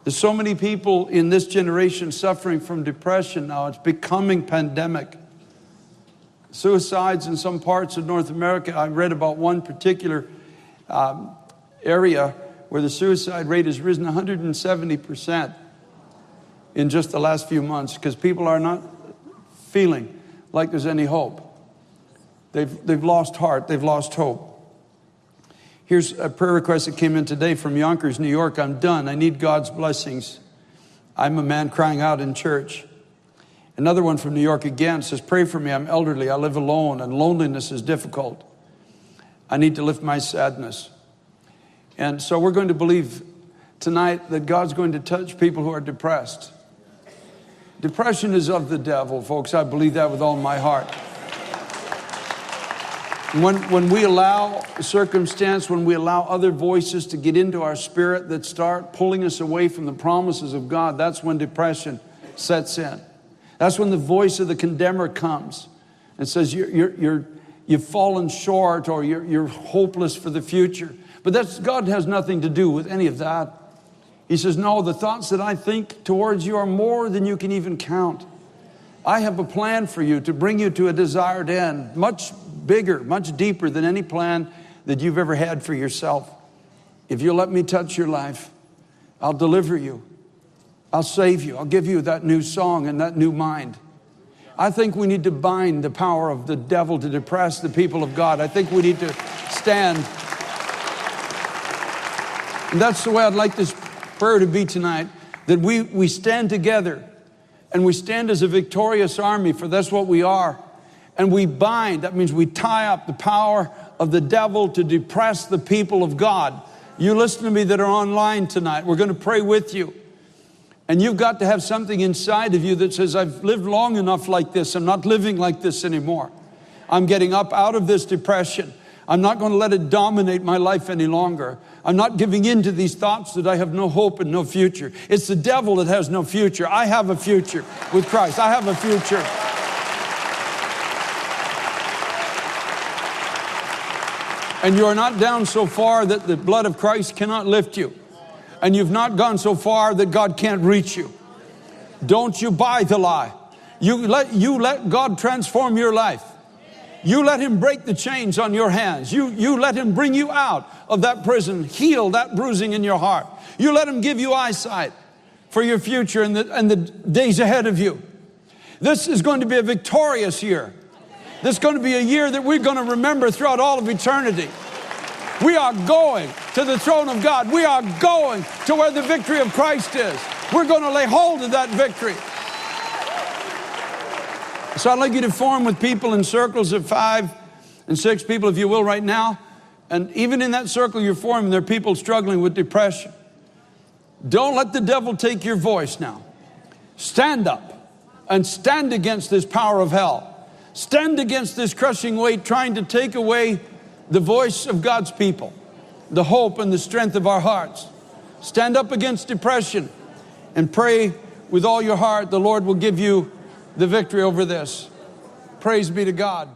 There's so many people in this generation suffering from depression now. It's becoming pandemic. Suicides in some parts of North America. I read about one particular area where the suicide rate has risen 170% in just the last few months because people are not feeling like there's any hope. They've lost heart. They've lost hope. Here's a prayer request that came in today from Yonkers, New York. I'm done. I need God's blessings. I'm a man crying out in church. Another one from New York again says, pray for me. I'm elderly. I live alone and loneliness is difficult. I need to lift my sadness. And so we're going to believe tonight that God's going to touch people who are depressed. Depression is of the devil, folks. I believe that with all my heart. When we allow circumstance, when we allow other voices to get into our spirit that start pulling us away from the promises of God, that's when depression sets in. That's when the voice of the condemner comes and says, you've fallen short, or you're hopeless for the future. But God has nothing to do with any of that. He says, no, the thoughts that I think towards you are more than you can even count. I have a plan for you to bring you to a desired end, much bigger, much deeper than any plan that you've ever had for yourself. If you'll let me touch your life, I'll deliver you. I'll save you. I'll give you that new song and that new mind. I think we need to bind the power of the devil to depress the people of God. I think we need to stand. And that's the way I'd like this prayer to be tonight, that we stand together and we stand as a victorious army, for that's what we are. And we bind, that means we tie up the power of the devil to depress the people of God. You listen to me that are online tonight. We're going to pray with you. And you've got to have something inside of you that says, I've lived long enough like this. I'm not living like this anymore. I'm getting up out of this depression. I'm not going to let it dominate my life any longer. I'm not giving in to these thoughts that I have no hope and no future. It's the devil that has no future. I have a future with Christ. I have a future. And you are not down so far that the blood of Christ cannot lift you. And you've not gone so far that God can't reach you. Don't you buy the lie. You let God transform your life. You let Him break the chains on your hands. You let Him bring you out of that prison, heal that bruising in your heart. You let Him give you eyesight for your future and the days ahead of you. This is going to be a victorious year. This is going to be a year that we're going to remember throughout all of eternity. We are going to the throne of God. We are going to where the victory of Christ is. We're going to lay hold of that victory. So I'd like you to form with people in circles of 5 and 6 people, if you will, right now. And even in that circle you're forming, there are people struggling with depression. Don't let the devil take your voice now. Stand up and stand against this power of hell. Stand against this crushing weight trying to take away the voice of God's people, the hope and the strength of our hearts. Stand up against depression and pray with all your heart. The Lord will give you the victory over this. Praise be to God.